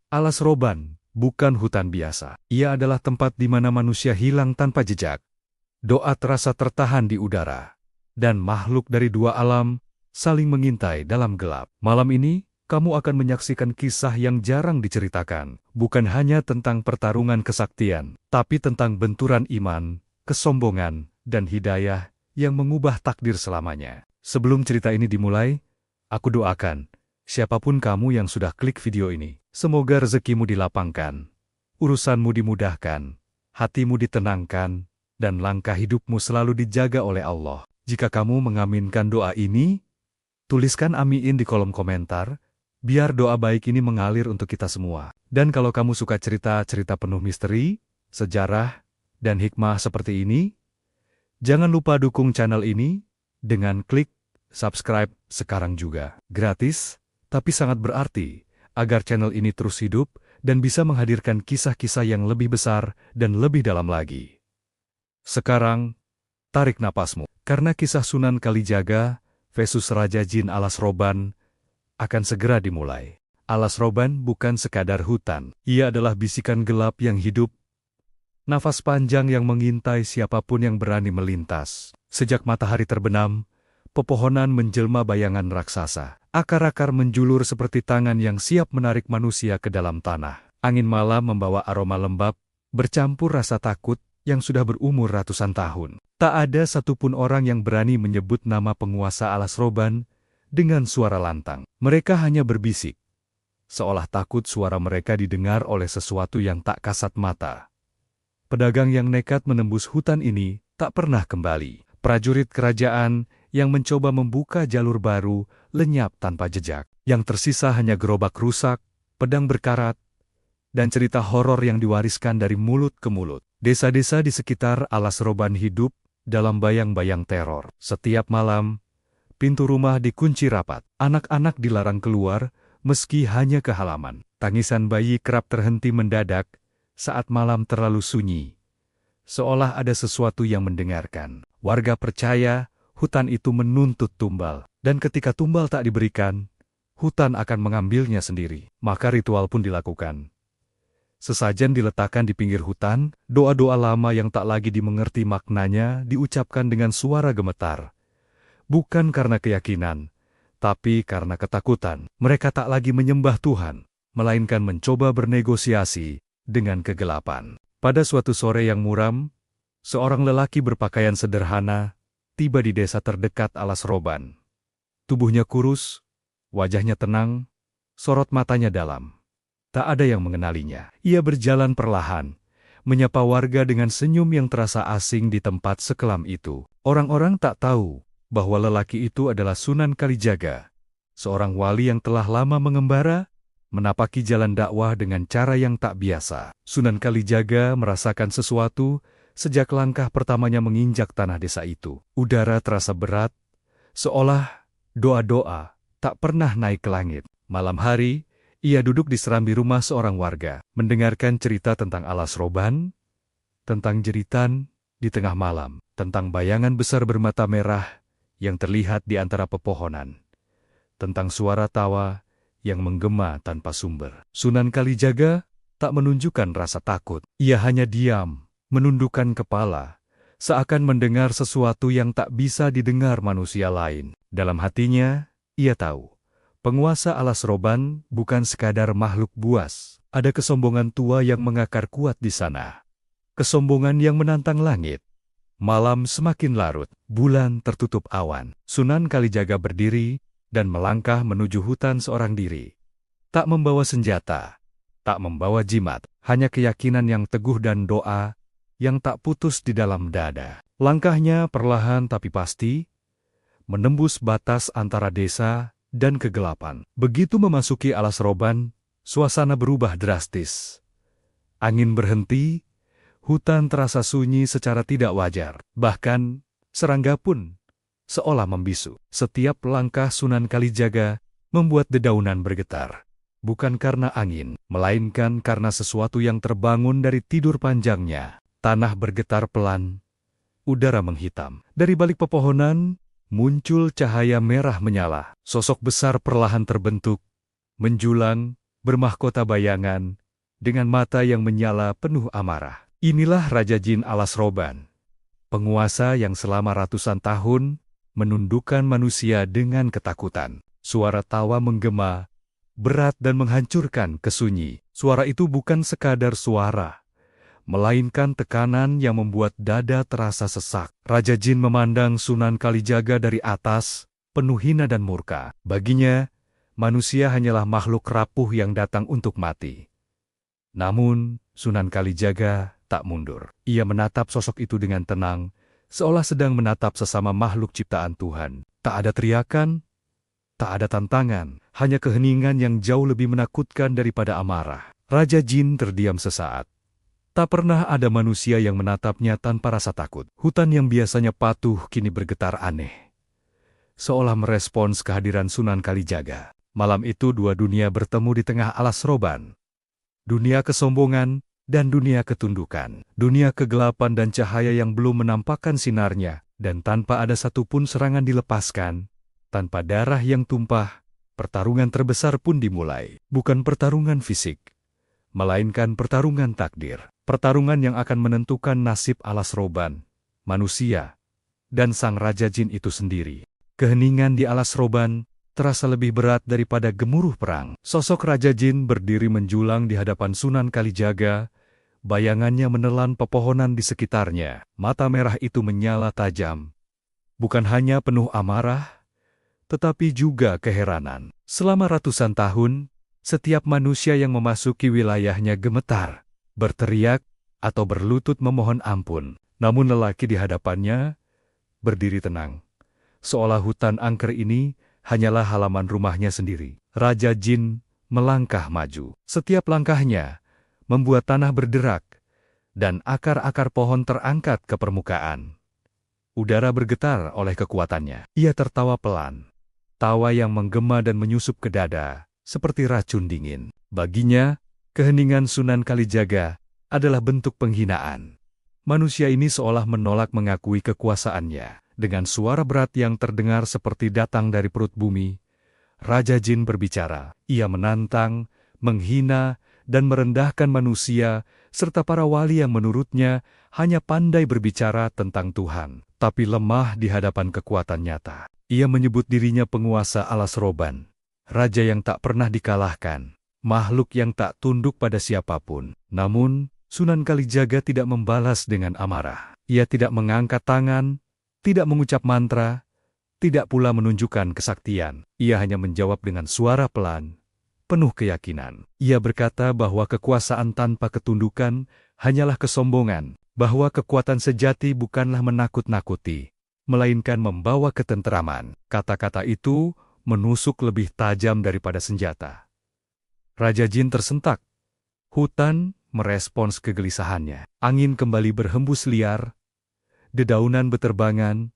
Alas Roban bukan hutan biasa. Ia adalah tempat di mana manusia hilang tanpa jejak. Doa terasa tertahan di udara. Dan makhluk dari dua alam saling mengintai dalam gelap. Malam ini, kamu akan menyaksikan kisah yang jarang diceritakan. Bukan hanya tentang pertarungan kesaktian, tapi tentang benturan iman, kesombongan, dan hidayah yang mengubah takdir selamanya. Sebelum cerita ini dimulai, aku doakan siapapun kamu yang sudah klik video ini, semoga rezekimu dilapangkan, urusanmu dimudahkan, hatimu ditenangkan, dan langkah hidupmu selalu dijaga oleh Allah. Jika kamu mengaminkan doa ini, tuliskan amin di kolom komentar, biar doa baik ini mengalir untuk kita semua. Dan kalau kamu suka cerita-cerita penuh misteri, sejarah, dan hikmah seperti ini, jangan lupa dukung channel ini dengan klik subscribe sekarang juga. Gratis, tapi sangat berarti agar channel ini terus hidup dan bisa menghadirkan kisah-kisah yang lebih besar dan lebih dalam lagi. Sekarang, tarik napasmu, karena kisah Sunan Kalijaga versus Raja Jin Alas Roban akan segera dimulai. Alas Roban bukan sekadar hutan, ia adalah bisikan gelap yang hidup, nafas panjang yang mengintai siapapun yang berani melintas. Sejak matahari terbenam, pepohonan menjelma bayangan raksasa. Akar-akar menjulur seperti tangan yang siap menarik manusia ke dalam tanah. Angin malam membawa aroma lembab, bercampur rasa takut yang sudah berumur ratusan tahun. Tak ada satupun orang yang berani menyebut nama penguasa Alas Roban dengan suara lantang. Mereka hanya berbisik, seolah takut suara mereka didengar oleh sesuatu yang tak kasat mata. Pedagang yang nekat menembus hutan ini tak pernah kembali. Prajurit kerajaan yang mencoba membuka jalur baru lenyap tanpa jejak. Yang tersisa hanya gerobak rusak, pedang berkarat, dan cerita horor yang diwariskan dari mulut ke mulut. Desa-desa di sekitar Alas Roban hidup dalam bayang-bayang teror. Setiap malam, pintu rumah dikunci rapat. Anak-anak dilarang keluar meski hanya ke halaman. Tangisan bayi kerap terhenti mendadak saat malam terlalu sunyi, seolah ada sesuatu yang mendengarkan. Warga percaya hutan itu menuntut tumbal, dan ketika tumbal tak diberikan, hutan akan mengambilnya sendiri. Maka ritual pun dilakukan. Sesajen diletakkan di pinggir hutan, doa-doa lama yang tak lagi dimengerti maknanya diucapkan dengan suara gemetar. Bukan karena keyakinan, tapi karena ketakutan. Mereka tak lagi menyembah Tuhan, melainkan mencoba bernegosiasi dengan kegelapan. Pada suatu sore yang muram, seorang lelaki berpakaian sederhana tiba di desa terdekat Alas Roban. Tubuhnya kurus, wajahnya tenang, sorot matanya dalam. Tak ada yang mengenalinya. Ia berjalan perlahan, menyapa warga dengan senyum yang terasa asing di tempat sekelam itu. Orang-orang tak tahu bahwa lelaki itu adalah Sunan Kalijaga, seorang wali yang telah lama mengembara, menapaki jalan dakwah dengan cara yang tak biasa. Sunan Kalijaga merasakan sesuatu sejak langkah pertamanya menginjak tanah desa itu. Udara terasa berat, seolah doa-doa tak pernah naik ke langit. Malam hari, ia duduk di serambi rumah seorang warga, mendengarkan cerita tentang Alas Roban, tentang jeritan di tengah malam, tentang bayangan besar bermata merah yang terlihat di antara pepohonan, tentang suara tawa yang menggema tanpa sumber. Sunan Kalijaga tak menunjukkan rasa takut. Ia hanya diam, menundukkan kepala, seakan mendengar sesuatu yang tak bisa didengar manusia lain. Dalam hatinya, ia tahu, penguasa Alas Roban bukan sekadar makhluk buas. Ada kesombongan tua yang mengakar kuat di sana. Kesombongan yang menantang langit. Malam semakin larut, bulan tertutup awan. Sunan Kalijaga berdiri dan melangkah menuju hutan seorang diri. Tak membawa senjata, tak membawa jimat, hanya keyakinan yang teguh dan doa yang tak putus di dalam dada. Langkahnya perlahan tapi pasti, menembus batas antara desa dan kegelapan. Begitu memasuki Alas Roban, suasana berubah drastis. Angin berhenti, hutan terasa sunyi secara tidak wajar. Bahkan, serangga pun seolah membisu. Setiap langkah Sunan Kalijaga membuat dedaunan bergetar. Bukan karena angin, melainkan karena sesuatu yang terbangun dari tidur panjangnya. Tanah bergetar pelan, udara menghitam. Dari balik pepohonan, muncul cahaya merah menyala. Sosok besar perlahan terbentuk, menjulang, bermahkota bayangan, dengan mata yang menyala penuh amarah. Inilah Raja Jin Alas Roban, penguasa yang selama ratusan tahun menundukkan manusia dengan ketakutan. Suara tawa menggema, berat dan menghancurkan kesunyi. Suara itu bukan sekadar suara, melainkan tekanan yang membuat dada terasa sesak. Raja Jin memandang Sunan Kalijaga dari atas, penuh hina dan murka. Baginya, manusia hanyalah makhluk rapuh yang datang untuk mati. Namun, Sunan Kalijaga tak mundur. Ia menatap sosok itu dengan tenang, seolah sedang menatap sesama makhluk ciptaan Tuhan. Tak ada teriakan, tak ada tantangan, hanya keheningan yang jauh lebih menakutkan daripada amarah. Raja Jin terdiam sesaat. Tak pernah ada manusia yang menatapnya tanpa rasa takut. Hutan yang biasanya patuh kini bergetar aneh, seolah merespons kehadiran Sunan Kalijaga. Malam itu dua dunia bertemu di tengah alas roban. Dunia kesombongan dan dunia ketundukan. Dunia kegelapan dan cahaya yang belum menampakkan sinarnya. Dan tanpa ada satupun serangan dilepaskan, tanpa darah yang tumpah, pertarungan terbesar pun dimulai. Bukan pertarungan fisik, melainkan pertarungan takdir. Pertarungan yang akan menentukan nasib alas roban, manusia, dan sang Raja Jin itu sendiri. Keheningan di alas roban terasa lebih berat daripada gemuruh perang. Sosok Raja Jin berdiri menjulang di hadapan Sunan Kalijaga, bayangannya menelan pepohonan di sekitarnya. Mata merah itu menyala tajam, bukan hanya penuh amarah, tetapi juga keheranan. Selama ratusan tahun, setiap manusia yang memasuki wilayahnya gemetar, berteriak, atau berlutut memohon ampun. Namun lelaki di hadapannya berdiri tenang, seolah hutan angker ini hanyalah halaman rumahnya sendiri. Raja Jin melangkah maju. Setiap langkahnya membuat tanah berderak, dan akar-akar pohon terangkat ke permukaan. Udara bergetar oleh kekuatannya. Ia tertawa pelan, tawa yang menggema dan menyusup ke dada, seperti racun dingin. Baginya, keheningan Sunan Kalijaga adalah bentuk penghinaan. Manusia ini seolah menolak mengakui kekuasaannya. Dengan suara berat yang terdengar seperti datang dari perut bumi, Raja Jin berbicara. Ia menantang, menghina, dan merendahkan manusia, serta para wali yang menurutnya hanya pandai berbicara tentang Tuhan, tapi lemah di hadapan kekuatan nyata. Ia menyebut dirinya penguasa alas roban, raja yang tak pernah dikalahkan, makhluk yang tak tunduk pada siapapun. Namun, Sunan Kalijaga tidak membalas dengan amarah. Ia tidak mengangkat tangan, tidak mengucap mantra, tidak pula menunjukkan kesaktian. Ia hanya menjawab dengan suara pelan, penuh keyakinan. Ia berkata bahwa kekuasaan tanpa ketundukan hanyalah kesombongan, bahwa kekuatan sejati bukanlah menakut-nakuti, melainkan membawa ketenteraman. Kata-kata itu menusuk lebih tajam daripada senjata. Raja Jin tersentak. Hutan merespons kegelisahannya. Angin kembali berhembus liar, dedaunan beterbangan,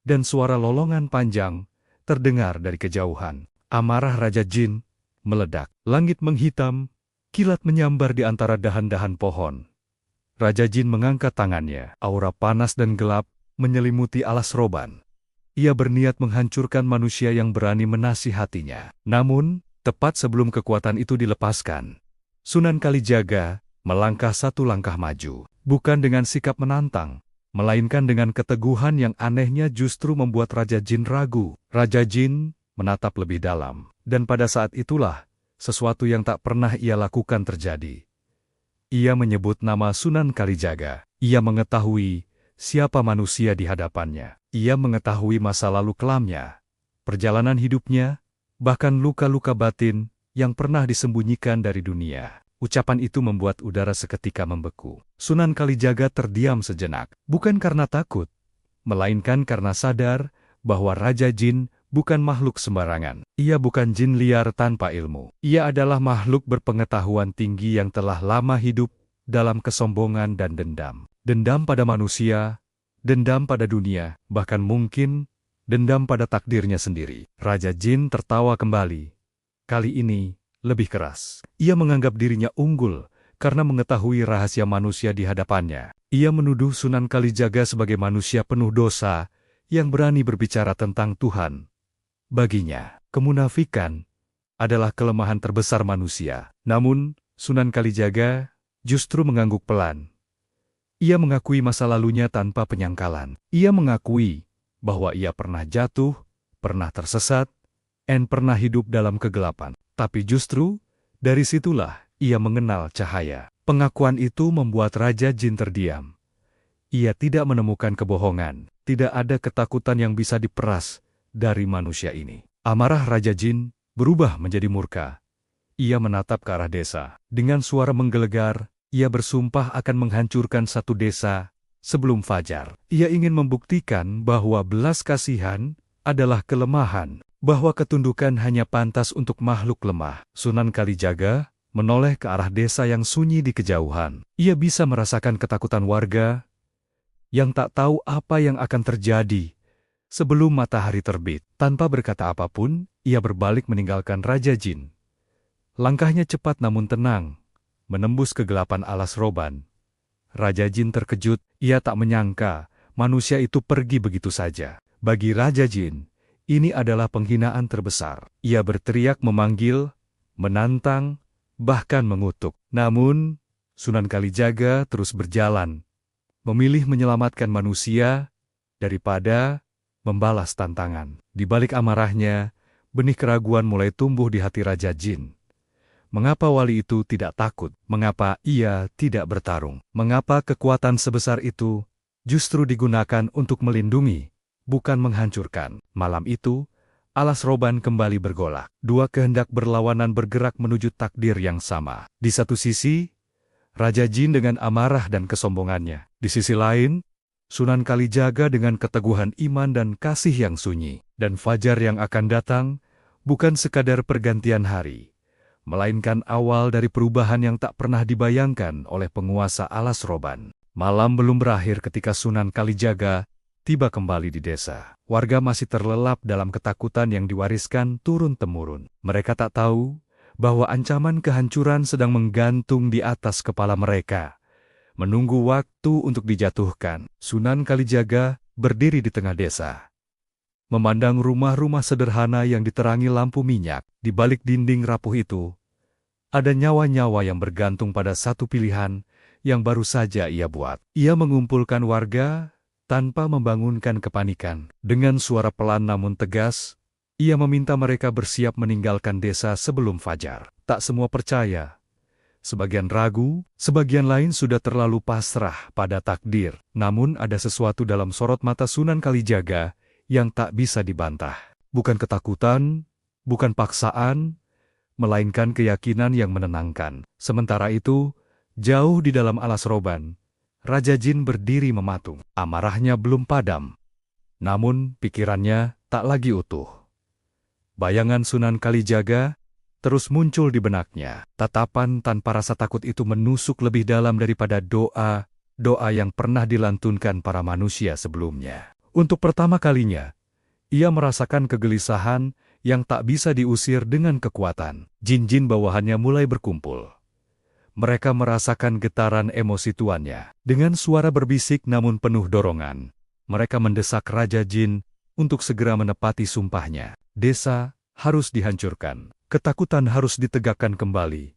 dan suara lolongan panjang terdengar dari kejauhan. Amarah Raja Jin meledak. Langit menghitam, kilat menyambar di antara dahan-dahan pohon. Raja Jin mengangkat tangannya. Aura panas dan gelap menyelimuti alas roban. Ia berniat menghancurkan manusia yang berani menasihatinya. Namun, tepat sebelum kekuatan itu dilepaskan, Sunan Kalijaga melangkah satu langkah maju. Bukan dengan sikap menantang, melainkan dengan keteguhan yang anehnya justru membuat Raja Jin ragu. Raja Jin menatap lebih dalam, dan pada saat itulah sesuatu yang tak pernah ia lakukan terjadi. Ia menyebut nama Sunan Kalijaga. Ia mengetahui siapa manusia di hadapannya. Ia mengetahui masa lalu kelamnya, perjalanan hidupnya, bahkan luka-luka batin yang pernah disembunyikan dari dunia. Ucapan itu membuat udara seketika membeku. Sunan Kalijaga terdiam sejenak, bukan karena takut, melainkan karena sadar bahwa Raja Jin bukan makhluk sembarangan. Ia bukan jin liar tanpa ilmu. Ia adalah makhluk berpengetahuan tinggi yang telah lama hidup dalam kesombongan dan dendam. Dendam pada manusia, dendam pada dunia, bahkan mungkin dendam pada takdirnya sendiri. Raja Jin tertawa kembali. Kali ini lebih keras. Ia menganggap dirinya unggul karena mengetahui rahasia manusia di hadapannya. Ia menuduh Sunan Kalijaga sebagai manusia penuh dosa yang berani berbicara tentang Tuhan. Baginya, kemunafikan adalah kelemahan terbesar manusia. Namun, Sunan Kalijaga justru mengangguk pelan. Ia mengakui masa lalunya tanpa penyangkalan. Ia mengakui bahwa ia pernah jatuh, pernah tersesat, dan pernah hidup dalam kegelapan. Tapi justru, dari situlah ia mengenal cahaya. Pengakuan itu membuat Raja Jin terdiam. Ia tidak menemukan kebohongan, tidak ada ketakutan yang bisa diperas dari manusia ini. Amarah Raja Jin berubah menjadi murka. Ia menatap ke arah desa. Dengan suara menggelegar, ia bersumpah akan menghancurkan satu desa sebelum fajar. Ia ingin membuktikan bahwa belas kasihan adalah kelemahan, bahwa ketundukan hanya pantas untuk makhluk lemah. Sunan Kalijaga menoleh ke arah desa yang sunyi di kejauhan. Ia bisa merasakan ketakutan warga yang tak tahu apa yang akan terjadi sebelum matahari terbit. Tanpa berkata apapun, ia berbalik meninggalkan Raja Jin. Langkahnya cepat namun tenang, menembus kegelapan alas roban. Raja Jin terkejut, ia tak menyangka manusia itu pergi begitu saja. Bagi Raja Jin, ini adalah penghinaan terbesar. Ia berteriak memanggil, menantang, bahkan mengutuk. Namun, Sunan Kalijaga terus berjalan, memilih menyelamatkan manusia daripada membalas tantangan. Di balik amarahnya, benih keraguan mulai tumbuh di hati Raja Jin. Mengapa wali itu tidak takut? Mengapa ia tidak bertarung? Mengapa kekuatan sebesar itu justru digunakan untuk melindungi, bukan menghancurkan? Malam itu, alas roban kembali bergolak. Dua kehendak berlawanan bergerak menuju takdir yang sama. Di satu sisi, Raja Jin dengan amarah dan kesombongannya. Di sisi lain, Sunan Kalijaga dengan keteguhan iman dan kasih yang sunyi. Dan fajar yang akan datang bukan sekadar pergantian hari, melainkan awal dari perubahan yang tak pernah dibayangkan oleh penguasa alas roban. Malam belum berakhir ketika Sunan Kalijaga tiba kembali di desa. Warga masih terlelap dalam ketakutan yang diwariskan turun-temurun. Mereka tak tahu bahwa ancaman kehancuran sedang menggantung di atas kepala mereka, menunggu waktu untuk dijatuhkan. Sunan Kalijaga berdiri di tengah desa, memandang rumah-rumah sederhana yang diterangi lampu minyak. Di balik dinding rapuh itu, ada nyawa-nyawa yang bergantung pada satu pilihan yang baru saja ia buat. Ia mengumpulkan warga tanpa membangunkan kepanikan. Dengan suara pelan namun tegas, ia meminta mereka bersiap meninggalkan desa sebelum fajar. Tak semua percaya. Sebagian ragu, sebagian lain sudah terlalu pasrah pada takdir. Namun ada sesuatu dalam sorot mata Sunan Kalijaga yang tak bisa dibantah. Bukan ketakutan, bukan paksaan, melainkan keyakinan yang menenangkan. Sementara itu, jauh di dalam alas roban, Raja Jin berdiri mematung. Amarahnya belum padam, namun pikirannya tak lagi utuh. Bayangan Sunan Kalijaga terus muncul di benaknya. Tatapan tanpa rasa takut itu menusuk lebih dalam daripada doa yang pernah dilantunkan para manusia sebelumnya. Untuk pertama kalinya, ia merasakan kegelisahan yang tak bisa diusir dengan kekuatan. Jin-jin bawahannya mulai berkumpul. Mereka merasakan getaran emosi tuannya. Dengan suara berbisik namun penuh dorongan, mereka mendesak Raja Jin untuk segera menepati sumpahnya. Desa harus dihancurkan. Ketakutan harus ditegakkan kembali.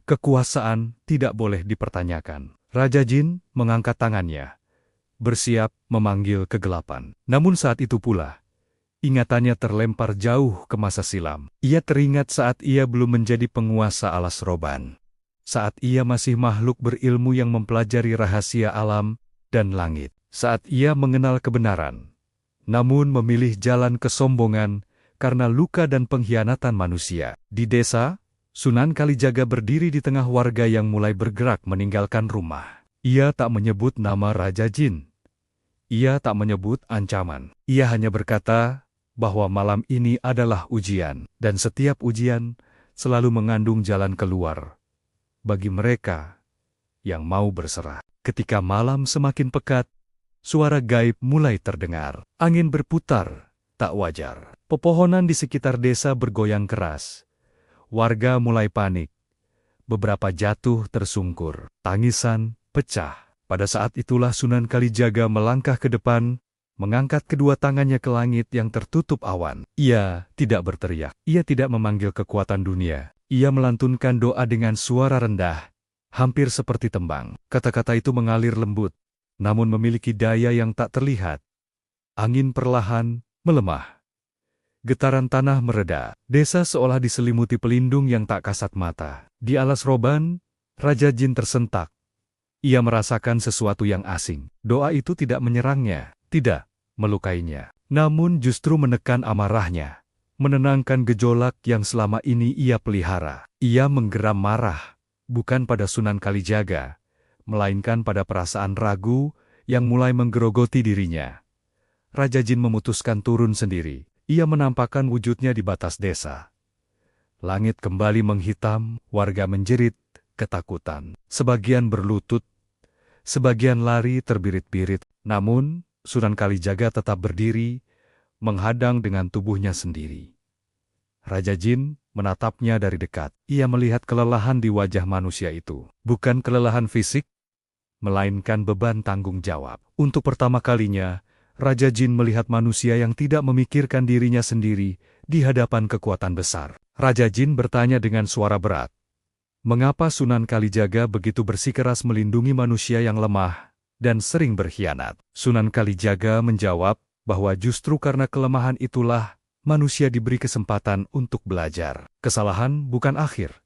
Kekuasaan tidak boleh dipertanyakan. Raja Jin mengangkat tangannya, bersiap memanggil kegelapan. Namun saat itu pula, ingatannya terlempar jauh ke masa silam. Ia teringat saat ia belum menjadi penguasa alas roban. Saat ia masih makhluk berilmu yang mempelajari rahasia alam dan langit. Saat ia mengenal kebenaran, namun memilih jalan kesombongan karena luka dan pengkhianatan manusia. Di desa, Sunan Kalijaga berdiri di tengah warga yang mulai bergerak meninggalkan rumah. Ia tak menyebut nama Raja Jin. Ia tak menyebut ancaman. Ia hanya berkata bahwa malam ini adalah ujian, dan setiap ujian selalu mengandung jalan keluar bagi mereka yang mau berserah. Ketika malam semakin pekat, suara gaib mulai terdengar. Angin berputar, tak wajar. Pepohonan di sekitar desa bergoyang keras. Warga mulai panik. Beberapa jatuh tersungkur. Tangisan pecah. Pada saat itulah Sunan Kalijaga melangkah ke depan, mengangkat kedua tangannya ke langit yang tertutup awan. Ia tidak berteriak. Ia tidak memanggil kekuatan dunia. Ia melantunkan doa dengan suara rendah, hampir seperti tembang. Kata-kata itu mengalir lembut, namun memiliki daya yang tak terlihat. Angin perlahan melemah. Getaran tanah mereda. Desa seolah diselimuti pelindung yang tak kasat mata. Di alas roban, Raja Jin tersentak. Ia merasakan sesuatu yang asing. Doa itu tidak menyerangnya, tidak melukainya, namun justru menekan amarahnya, menenangkan gejolak yang selama ini ia pelihara. Ia menggeram marah, bukan pada Sunan Kalijaga, melainkan pada perasaan ragu yang mulai menggerogoti dirinya. Raja Jin memutuskan turun sendiri. Ia menampakkan wujudnya di batas desa. Langit kembali menghitam, warga menjerit ketakutan. Sebagian berlutut, sebagian lari terbirit-birit. Namun, Sunan Kalijaga tetap berdiri, menghadang dengan tubuhnya sendiri. Raja Jin menatapnya dari dekat. Ia melihat kelelahan di wajah manusia itu. Bukan kelelahan fisik, melainkan beban tanggung jawab. Untuk pertama kalinya, Raja Jin melihat manusia yang tidak memikirkan dirinya sendiri di hadapan kekuatan besar. Raja Jin bertanya dengan suara berat, mengapa Sunan Kalijaga begitu bersikeras melindungi manusia yang lemah dan sering berkhianat? Sunan Kalijaga menjawab bahwa justru karena kelemahan itulah manusia diberi kesempatan untuk belajar. Kesalahan bukan akhir,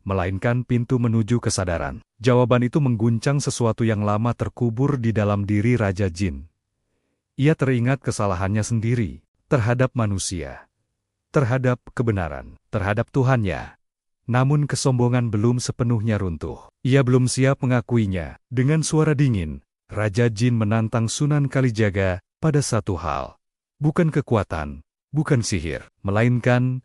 melainkan pintu menuju kesadaran. Jawaban itu mengguncang sesuatu yang lama terkubur di dalam diri Raja Jin. Ia teringat kesalahannya sendiri terhadap manusia, terhadap kebenaran, terhadap Tuhannya. Namun kesombongan belum sepenuhnya runtuh. Ia belum siap mengakuinya. Dengan suara dingin, Raja Jin menantang Sunan Kalijaga pada satu hal. Bukan kekuatan, bukan sihir, melainkan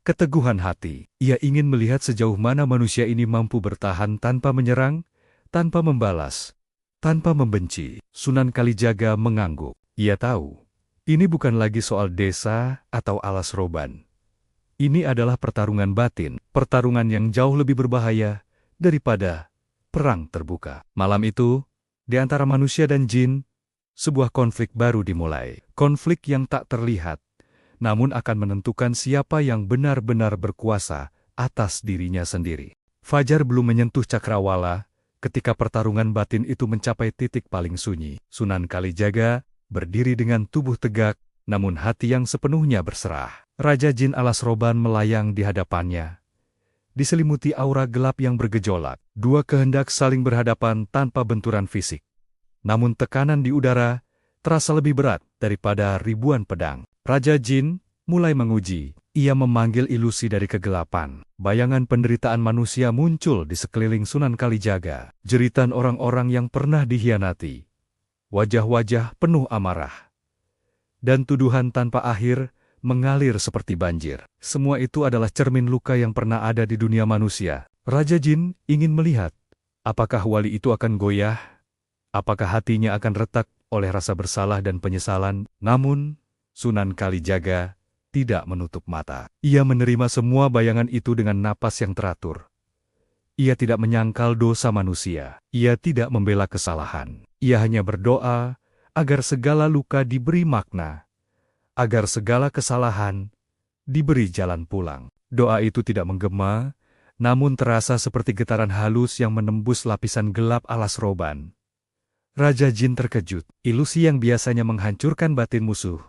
keteguhan hati. Ia ingin melihat sejauh mana manusia ini mampu bertahan tanpa menyerang, tanpa membalas, tanpa membenci. Sunan Kalijaga mengangguk. Ia tahu, ini bukan lagi soal desa atau alas roban. Ini adalah pertarungan batin, pertarungan yang jauh lebih berbahaya daripada perang terbuka. Malam itu, di antara manusia dan jin, sebuah konflik baru dimulai. Konflik yang tak terlihat, namun akan menentukan siapa yang benar-benar berkuasa atas dirinya sendiri. Fajar belum menyentuh cakrawala ketika pertarungan batin itu mencapai titik paling sunyi. Sunan Kalijaga berdiri dengan tubuh tegak, namun hati yang sepenuhnya berserah. Raja Jin alas roban melayang di hadapannya, diselimuti aura gelap yang bergejolak. Dua kehendak saling berhadapan tanpa benturan fisik. Namun tekanan di udara terasa lebih berat daripada ribuan pedang. Raja Jin mulai menguji. Ia memanggil ilusi dari kegelapan. Bayangan penderitaan manusia muncul di sekeliling Sunan Kalijaga. Jeritan orang-orang yang pernah dikhianati. Wajah-wajah penuh amarah. Dan tuduhan tanpa akhir mengalir seperti banjir. Semua itu adalah cermin luka yang pernah ada di dunia manusia. Raja Jin ingin melihat, apakah wali itu akan goyah? Apakah hatinya akan retak oleh rasa bersalah dan penyesalan? Namun, Sunan Kalijaga tidak menutup mata. Ia menerima semua bayangan itu dengan napas yang teratur. Ia tidak menyangkal dosa manusia. Ia tidak membela kesalahan. Ia hanya berdoa agar segala luka diberi makna, agar segala kesalahan diberi jalan pulang. Doa itu tidak menggema, namun terasa seperti getaran halus yang menembus lapisan gelap alas roban. Raja Jin terkejut. Ilusi yang biasanya menghancurkan batin musuh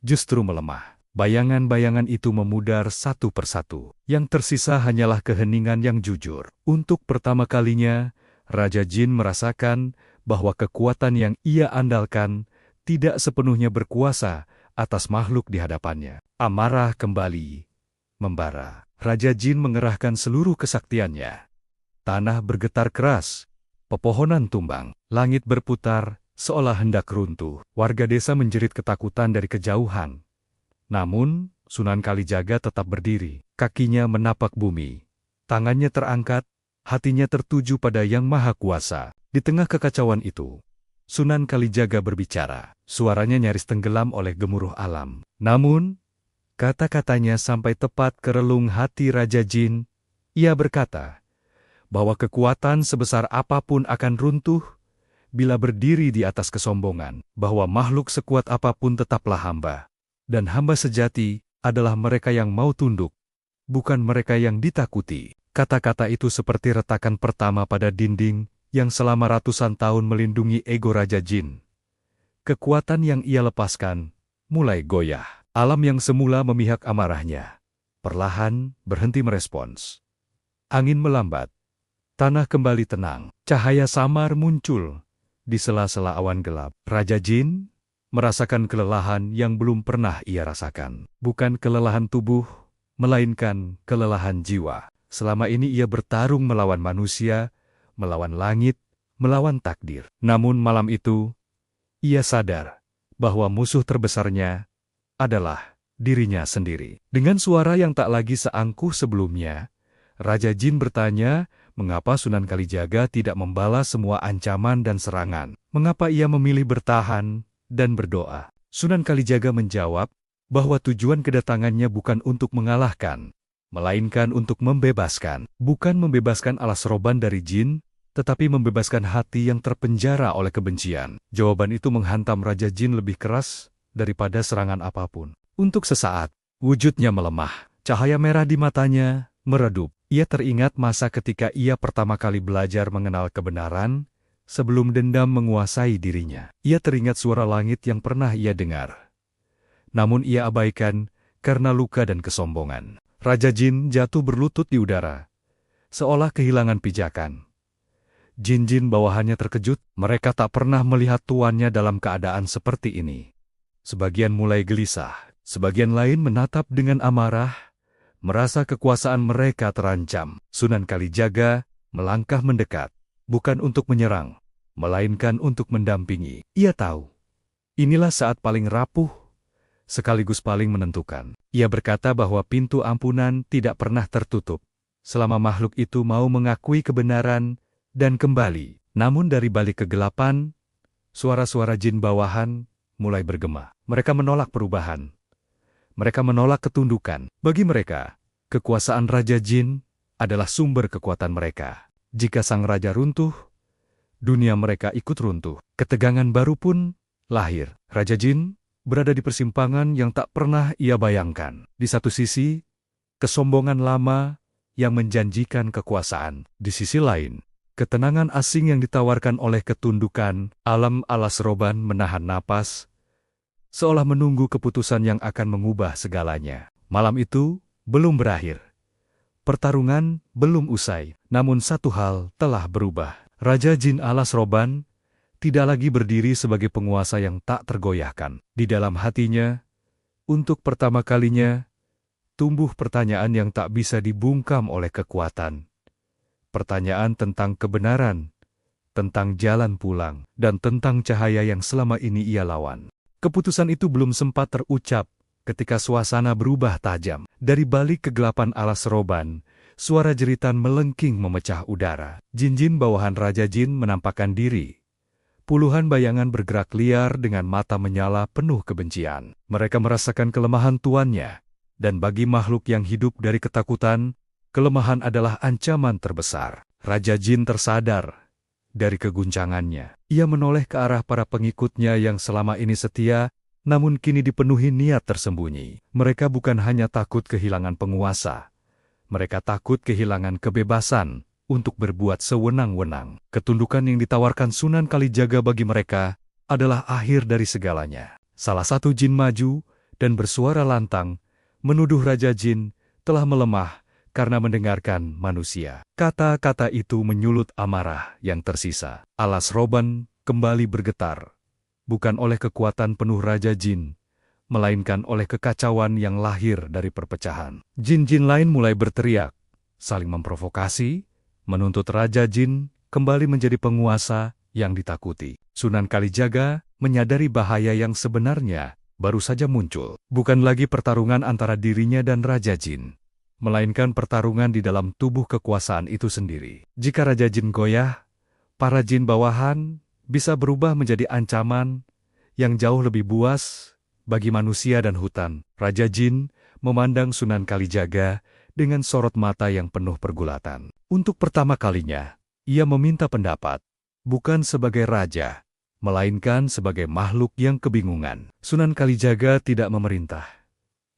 justru melemah. Bayangan-bayangan itu memudar satu persatu. Yang tersisa hanyalah keheningan yang jujur. Untuk pertama kalinya, Raja Jin merasakan bahwa kekuatan yang ia andalkan tidak sepenuhnya berkuasa atas makhluk di hadapannya. Amarah kembali membara. Raja Jin mengerahkan seluruh kesaktiannya. Tanah bergetar keras, pepohonan tumbang, langit berputar seolah hendak runtuh. Warga desa menjerit ketakutan dari kejauhan. Namun, Sunan Kalijaga tetap berdiri. Kakinya menapak bumi. Tangannya terangkat, hatinya tertuju pada Yang Maha Kuasa. Di tengah kekacauan itu, Sunan Kalijaga berbicara. Suaranya nyaris tenggelam oleh gemuruh alam. Namun, kata-katanya sampai tepat ke relung hati Raja Jin. Ia berkata bahwa kekuatan sebesar apapun akan runtuh bila berdiri di atas kesombongan, bahwa makhluk sekuat apapun tetaplah hamba. Dan hamba sejati adalah mereka yang mau tunduk, bukan mereka yang ditakuti. Kata-kata itu seperti retakan pertama pada dinding yang selama ratusan tahun melindungi ego Raja Jin. Kekuatan yang ia lepaskan mulai goyah. Alam yang semula memihak amarahnya perlahan berhenti merespons. Angin melambat. Tanah kembali tenang. Cahaya samar muncul di sela-sela awan gelap. Raja Jin merasakan kelelahan yang belum pernah ia rasakan. Bukan kelelahan tubuh, melainkan kelelahan jiwa. Selama ini ia bertarung melawan manusia, melawan langit, melawan takdir. Namun malam itu, ia sadar bahwa musuh terbesarnya adalah dirinya sendiri. Dengan suara yang tak lagi seangkuh sebelumnya, Raja Jin bertanya, mengapa Sunan Kalijaga tidak membalas semua ancaman dan serangan? Mengapa ia memilih bertahan dan berdoa? Sunan Kalijaga menjawab bahwa tujuan kedatangannya bukan untuk mengalahkan, melainkan untuk membebaskan. Bukan membebaskan alas roban dari jin, tetapi membebaskan hati yang terpenjara oleh kebencian. Jawaban itu menghantam Raja Jin lebih keras daripada serangan apapun. Untuk sesaat, wujudnya melemah. Cahaya merah di matanya meredup. Ia teringat masa ketika ia pertama kali belajar mengenal kebenaran, sebelum dendam menguasai dirinya. Ia teringat suara langit yang pernah ia dengar. Namun ia abaikan karena luka dan kesombongan. Raja Jin jatuh berlutut di udara, seolah kehilangan pijakan. Jin-jin bawahannya terkejut, mereka tak pernah melihat tuannya dalam keadaan seperti ini. Sebagian mulai gelisah, sebagian lain menatap dengan amarah, merasa kekuasaan mereka terancam. Sunan Kalijaga melangkah mendekat, bukan untuk menyerang, melainkan untuk mendampingi. Ia tahu, inilah saat paling rapuh, sekaligus paling menentukan. Ia berkata bahwa pintu ampunan tidak pernah tertutup, selama makhluk itu mau mengakui kebenaran dan kembali. Namun dari balik kegelapan, suara-suara jin bawahan mulai bergema. Mereka menolak perubahan. Mereka menolak ketundukan. Bagi mereka, kekuasaan Raja Jin adalah sumber kekuatan mereka. Jika sang raja runtuh, dunia mereka ikut runtuh. Ketegangan baru pun lahir. Raja Jin berada di persimpangan yang tak pernah ia bayangkan. Di satu sisi, kesombongan lama yang menjanjikan kekuasaan. Di sisi lain, ketenangan asing yang ditawarkan oleh ketundukan. Alam alas roban menahan napas, seolah menunggu keputusan yang akan mengubah segalanya. Malam itu belum berakhir. Pertarungan belum usai, namun satu hal telah berubah. Raja Jin alas roban tidak lagi berdiri sebagai penguasa yang tak tergoyahkan. Di dalam hatinya, untuk pertama kalinya, tumbuh pertanyaan yang tak bisa dibungkam oleh kekuatan. Pertanyaan tentang kebenaran, tentang jalan pulang, dan tentang cahaya yang selama ini ia lawan. Keputusan itu belum sempat terucap ketika suasana berubah tajam. Dari balik kegelapan alas roban, suara jeritan melengking memecah udara. Jin-jin bawahan Raja Jin menampakkan diri. Puluhan bayangan bergerak liar dengan mata menyala penuh kebencian. Mereka merasakan kelemahan tuannya, dan bagi makhluk yang hidup dari ketakutan, kelemahan adalah ancaman terbesar. Raja Jin tersadar dari keguncangannya. Ia menoleh ke arah para pengikutnya yang selama ini setia, namun kini dipenuhi niat tersembunyi. Mereka bukan hanya takut kehilangan penguasa. Mereka takut kehilangan kebebasan untuk berbuat sewenang-wenang. Ketundukan yang ditawarkan Sunan Kalijaga bagi mereka adalah akhir dari segalanya. Salah satu jin maju dan bersuara lantang, menuduh Raja Jin telah melemah karena mendengarkan manusia. Kata-kata itu menyulut amarah yang tersisa. Alas roban kembali bergetar, bukan oleh kekuatan penuh Raja Jin, melainkan oleh kekacauan yang lahir dari perpecahan. Jin-jin lain mulai berteriak, saling memprovokasi, menuntut Raja Jin kembali menjadi penguasa yang ditakuti. Sunan Kalijaga menyadari bahaya yang sebenarnya baru saja muncul. Bukan lagi pertarungan antara dirinya dan Raja Jin, melainkan pertarungan di dalam tubuh kekuasaan itu sendiri. Jika Raja Jin goyah, para jin bawahan bisa berubah menjadi ancaman yang jauh lebih buas bagi manusia dan hutan. Raja Jin memandang Sunan Kalijaga dengan sorot mata yang penuh pergulatan. Untuk pertama kalinya, ia meminta pendapat. bukan sebagai raja, melainkan sebagai makhluk yang kebingungan. Sunan Kalijaga tidak memerintah.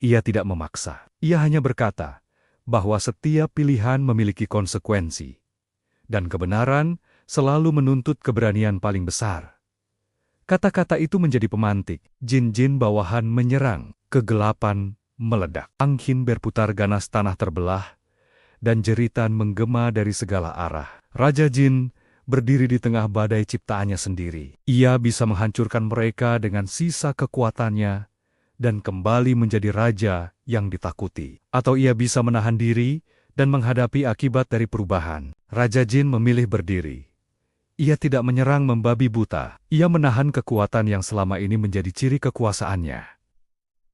Ia tidak memaksa. Ia hanya berkata bahwa setiap pilihan memiliki konsekuensi, dan kebenaran selalu menuntut keberanian paling besar. Kata-kata itu menjadi pemantik. Jin-jin bawahan menyerang, kegelapan meledak. Angin berputar ganas, tanah terbelah, dan jeritan menggema dari segala arah. Raja Jin berdiri di tengah badai ciptaannya sendiri. Ia bisa menghancurkan mereka dengan sisa kekuatannya dan kembali menjadi raja yang ditakuti. Atau ia bisa menahan diri dan menghadapi akibat dari perubahan. Raja Jin memilih berdiri. Ia tidak menyerang membabi buta. Ia menahan kekuatan yang selama ini menjadi ciri kekuasaannya.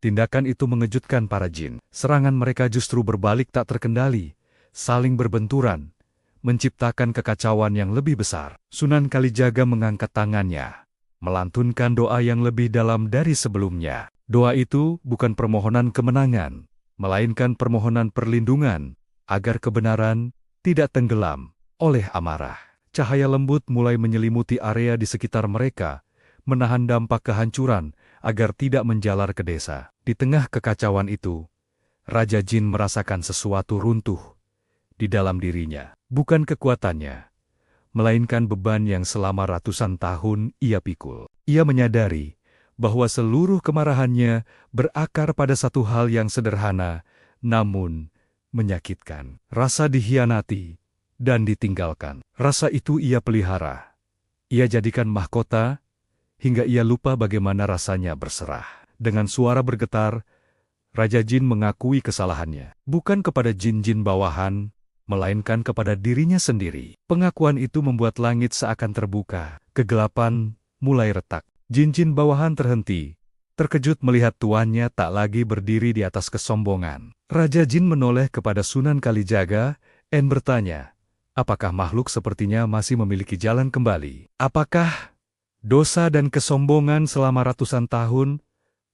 Tindakan itu mengejutkan para jin. Serangan mereka justru berbalik tak terkendali, saling berbenturan, menciptakan kekacauan yang lebih besar. Sunan Kalijaga mengangkat tangannya, melantunkan doa yang lebih dalam dari sebelumnya. Doa itu bukan permohonan kemenangan, melainkan permohonan perlindungan, agar kebenaran tidak tenggelam oleh amarah. Cahaya lembut mulai menyelimuti area di sekitar mereka, menahan dampak kehancuran agar tidak menjalar ke desa. Di tengah kekacauan itu, Raja Jin merasakan sesuatu runtuh di dalam dirinya. Bukan kekuatannya, melainkan beban yang selama ratusan tahun ia pikul. Ia menyadari bahwa seluruh kemarahannya berakar pada satu hal yang sederhana, namun menyakitkan. Rasa dikhianati dan ditinggalkan. Rasa itu ia pelihara. Ia jadikan mahkota, hingga ia lupa bagaimana rasanya berserah. Dengan suara bergetar, Raja Jin mengakui kesalahannya. Bukan kepada jin-jin bawahan, melainkan kepada dirinya sendiri. Pengakuan itu membuat langit seakan terbuka. Kegelapan mulai retak. Jin-jin bawahan terhenti, terkejut melihat tuannya tak lagi berdiri di atas kesombongan. Raja Jin menoleh kepada Sunan Kalijaga dan bertanya, apakah makhluk sepertinya masih memiliki jalan kembali? Apakah dosa dan kesombongan selama ratusan tahun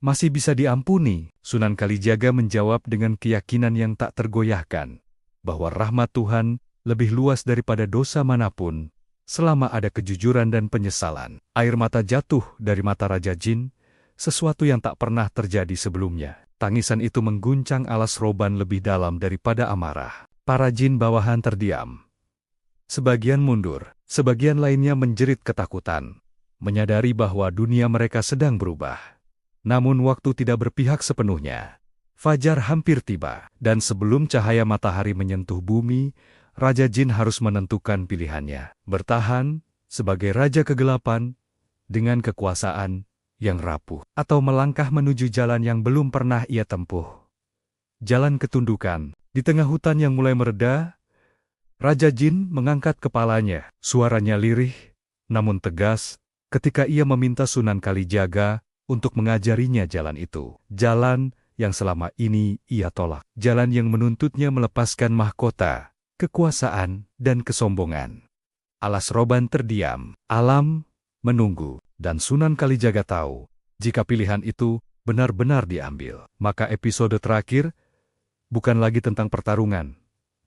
masih bisa diampuni? Sunan Kalijaga menjawab dengan keyakinan yang tak tergoyahkan, bahwa rahmat Tuhan lebih luas daripada dosa manapun, selama ada kejujuran dan penyesalan. Air mata jatuh dari mata Raja Jin, sesuatu yang tak pernah terjadi sebelumnya. Tangisan itu mengguncang alas roban lebih dalam daripada amarah. Para jin bawahan terdiam. Sebagian mundur, sebagian lainnya menjerit ketakutan, menyadari bahwa dunia mereka sedang berubah. Namun waktu tidak berpihak sepenuhnya. Fajar hampir tiba, dan sebelum cahaya matahari menyentuh bumi, Raja Jin harus menentukan pilihannya. Bertahan sebagai Raja Kegelapan dengan kekuasaan yang rapuh, atau melangkah menuju jalan yang belum pernah ia tempuh. Jalan ketundukan. Di tengah hutan yang mulai mereda, Raja Jin mengangkat kepalanya. Suaranya lirih, namun tegas, ketika ia meminta Sunan Kalijaga untuk mengajarinya jalan itu. Jalan yang selama ini ia tolak. Jalan yang menuntutnya melepaskan mahkota, kekuasaan, dan kesombongan. Alas roban terdiam. Alam menunggu. Dan Sunan Kalijaga tahu, jika pilihan itu benar-benar diambil, maka episode terakhir bukan lagi tentang pertarungan,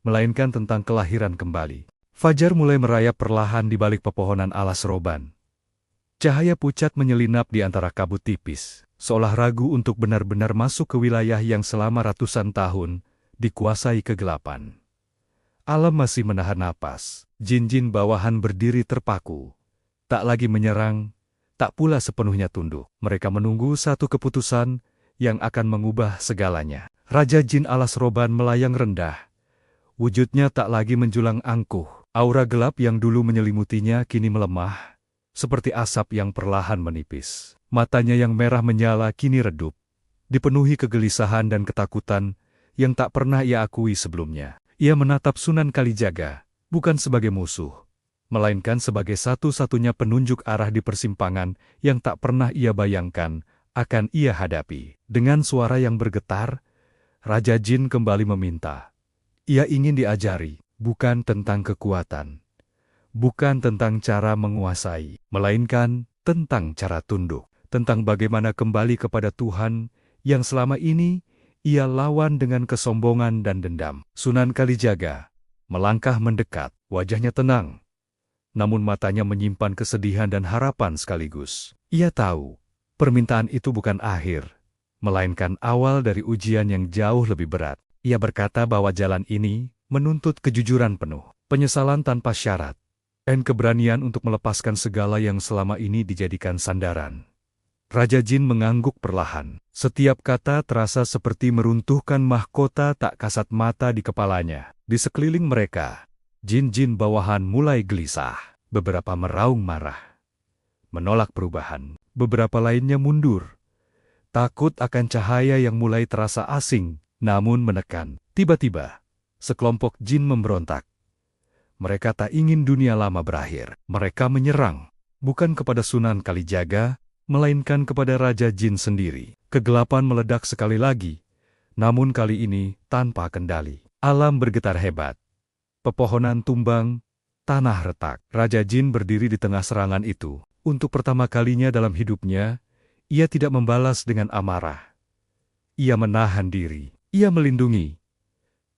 melainkan tentang kelahiran kembali. Fajar mulai merayap perlahan di balik pepohonan alas roban. Cahaya pucat menyelinap di antara kabut tipis, seolah ragu untuk benar-benar masuk ke wilayah yang selama ratusan tahun dikuasai kegelapan. Alam masih menahan napas. Jin-jin bawahan berdiri terpaku, tak lagi menyerang, tak pula sepenuhnya tunduk. Mereka menunggu satu keputusan yang akan mengubah segalanya. Raja Jin alas roban melayang rendah. Wujudnya tak lagi menjulang angkuh. Aura gelap yang dulu menyelimutinya kini melemah, seperti asap yang perlahan menipis. Matanya yang merah menyala kini redup, dipenuhi kegelisahan dan ketakutan yang tak pernah ia akui sebelumnya. Ia menatap Sunan Kalijaga, bukan sebagai musuh, melainkan sebagai satu-satunya penunjuk arah di persimpangan yang tak pernah ia bayangkan akan ia hadapi. Dengan suara yang bergetar, Raja Jin kembali meminta. Ia ingin diajari, bukan tentang kekuatan, bukan tentang cara menguasai, melainkan tentang cara tunduk, tentang bagaimana kembali kepada Tuhan yang selama ini ia lawan dengan kesombongan dan dendam. Sunan Kalijaga melangkah mendekat, wajahnya tenang, namun matanya menyimpan kesedihan dan harapan sekaligus. Ia tahu, permintaan itu bukan akhir, melainkan awal dari ujian yang jauh lebih berat. Ia berkata bahwa jalan ini menuntut kejujuran penuh, penyesalan tanpa syarat, dan keberanian untuk melepaskan segala yang selama ini dijadikan sandaran. Raja Jin mengangguk perlahan. Setiap kata terasa seperti meruntuhkan mahkota tak kasat mata di kepalanya. Di sekeliling mereka, jin-jin bawahan mulai gelisah. Beberapa meraung marah, menolak perubahan. Beberapa lainnya mundur, takut akan cahaya yang mulai terasa asing, namun menekan. Tiba-tiba, sekelompok jin memberontak. Mereka tak ingin dunia lama berakhir. Mereka menyerang, bukan kepada Sunan Kalijaga, melainkan kepada Raja Jin sendiri. Kegelapan meledak sekali lagi, namun kali ini tanpa kendali. Alam bergetar hebat. Pepohonan tumbang, tanah retak. Raja Jin berdiri di tengah serangan itu. Untuk pertama kalinya dalam hidupnya, ia tidak membalas dengan amarah. Ia menahan diri. Ia melindungi,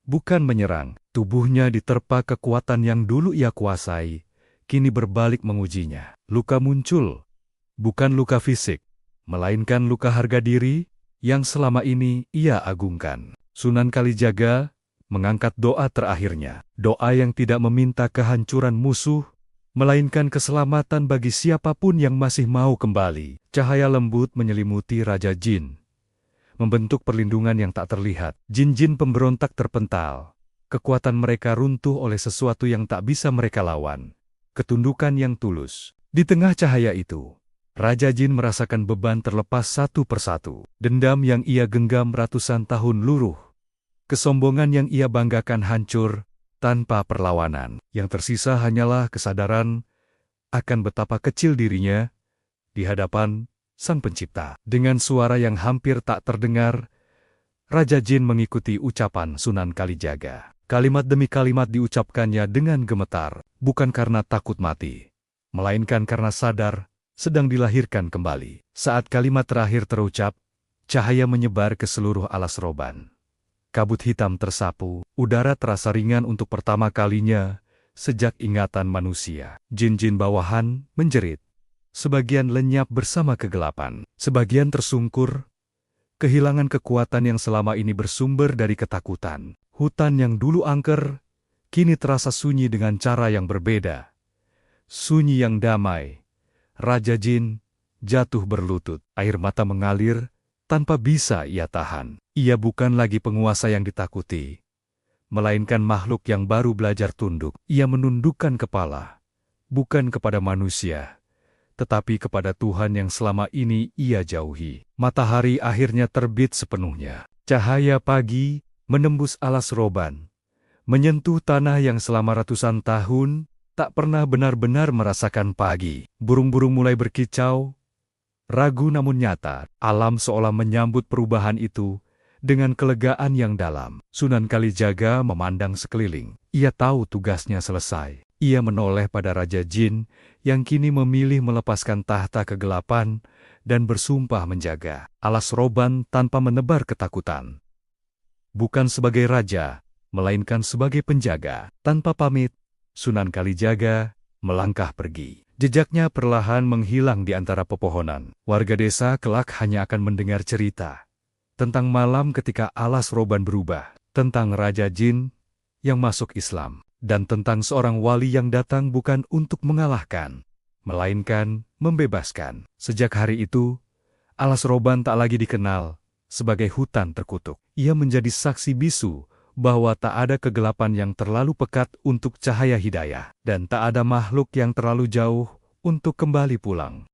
bukan menyerang. Tubuhnya diterpa kekuatan yang dulu ia kuasai, kini berbalik mengujinya. Luka muncul. Bukan luka fisik, melainkan luka harga diri yang selama ini ia agungkan. Sunan Kalijaga mengangkat doa terakhirnya. Doa yang tidak meminta kehancuran musuh, melainkan keselamatan bagi siapapun yang masih mau kembali. Cahaya lembut menyelimuti Raja Jin, membentuk perlindungan yang tak terlihat. Jin-jin pemberontak terpental. Kekuatan mereka runtuh oleh sesuatu yang tak bisa mereka lawan. Ketundukan yang tulus. Di tengah cahaya itu, Raja Jin merasakan beban terlepas satu persatu. Dendam yang ia genggam ratusan tahun luruh. Kesombongan yang ia banggakan hancur tanpa perlawanan. Yang tersisa hanyalah kesadaran akan betapa kecil dirinya di hadapan Sang Pencipta. Dengan suara yang hampir tak terdengar, Raja Jin mengikuti ucapan Sunan Kalijaga. Kalimat demi kalimat diucapkannya dengan gemetar, bukan karena takut mati, melainkan karena sadar sedang dilahirkan kembali. Saat kalimat terakhir terucap, cahaya menyebar ke seluruh alas roban. Kabut hitam tersapu, udara terasa ringan untuk pertama kalinya sejak ingatan manusia. Jin-jin bawahan menjerit. Sebagian lenyap bersama kegelapan, sebagian tersungkur, kehilangan kekuatan yang selama ini bersumber dari ketakutan. Hutan yang dulu angker, kini terasa sunyi dengan cara yang berbeda. Sunyi yang damai. Raja Jin jatuh berlutut, air mata mengalir tanpa bisa ia tahan. Ia bukan lagi penguasa yang ditakuti, melainkan makhluk yang baru belajar tunduk. Ia menundukkan kepala, bukan kepada manusia, tetapi kepada Tuhan yang selama ini ia jauhi. Matahari akhirnya terbit sepenuhnya. Cahaya pagi menembus alas roban, menyentuh tanah yang selama ratusan tahun tak pernah benar-benar merasakan pagi. Burung-burung mulai berkicau, ragu namun nyata. Alam seolah menyambut perubahan itu dengan kelegaan yang dalam. Sunan Kalijaga memandang sekeliling. Ia tahu tugasnya selesai. Ia menoleh pada Raja Jin yang kini memilih melepaskan tahta kegelapan dan bersumpah menjaga alas roban tanpa menebar ketakutan. Bukan sebagai raja, melainkan sebagai penjaga. Tanpa pamit, Sunan Kalijaga melangkah pergi. Jejaknya perlahan menghilang di antara pepohonan. Warga desa kelak hanya akan mendengar cerita tentang malam ketika alas roban berubah, tentang Raja Jin yang masuk Islam, dan tentang seorang wali yang datang bukan untuk mengalahkan, melainkan membebaskan. Sejak hari itu, alas roban tak lagi dikenal sebagai hutan terkutuk. Ia menjadi saksi bisu bahwa tak ada kegelapan yang terlalu pekat untuk cahaya hidayah, dan tak ada makhluk yang terlalu jauh untuk kembali pulang.